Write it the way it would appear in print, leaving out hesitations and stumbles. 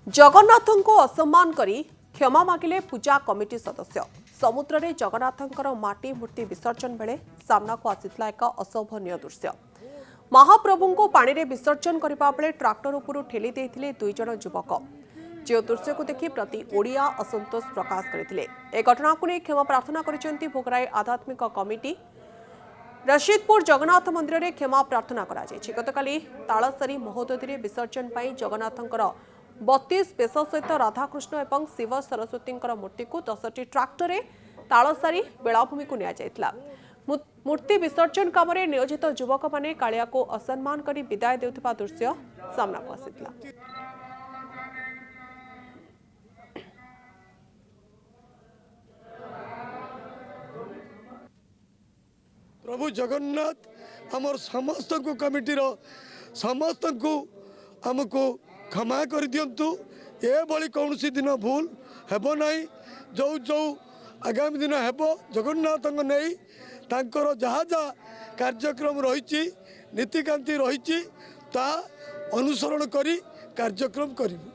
जगन्नाथ को असम्मान करी क्षमा मागिले पूजा कमिटी सदस्य। समुद्र में जगन्नाथ माटी मूर्ति विसर्जन बेले सामना को आसीथिला एक अशोभनीय दृश्य। महाप्रभु को पानी रे विसर्जन करबा बेले ट्राक्टर उपरु ठेली देथिले दुई जण युवक। जो दृश्य को देखि प्रति ओडिया असंतोष प्रकाश करथिले। ए घटना को नै क्षमा प्रार्थना करिसेंती भोगराई आध्यात्मिक कमिटी। रशीदपुर जगन्नाथ मंदिर में क्षमा प्रार्थना करा जायछि। गतकाली तालसारी महोदधि विसर्जन पाई जगन्नाथंकर 32 बेश सहित राधाकृष्ण और शिव सरस्वती मूर्ति को 10टी ट्राक्टर तालसारी बेलाभूमि को निया मूर्ति विसर्जन काम नियोजित युवक माने कालिया को असम्मान करी विदाय देउथिबा दृश्य सामना को आसिथिला। प्रभु जगन्नाथ आमर समस्त को कमिटी समस्त को आमको क्षमा कर दिंतु। ये भली कौन सी दिन भूल हेब नहीं। जो जो आगामी दिन हेब जगन्नाथ नहीं तांकर जहाँ जहाँ कार्यक्रम रही नीतिकांति रही अनुसरण करी कार्यक्रम करूँ।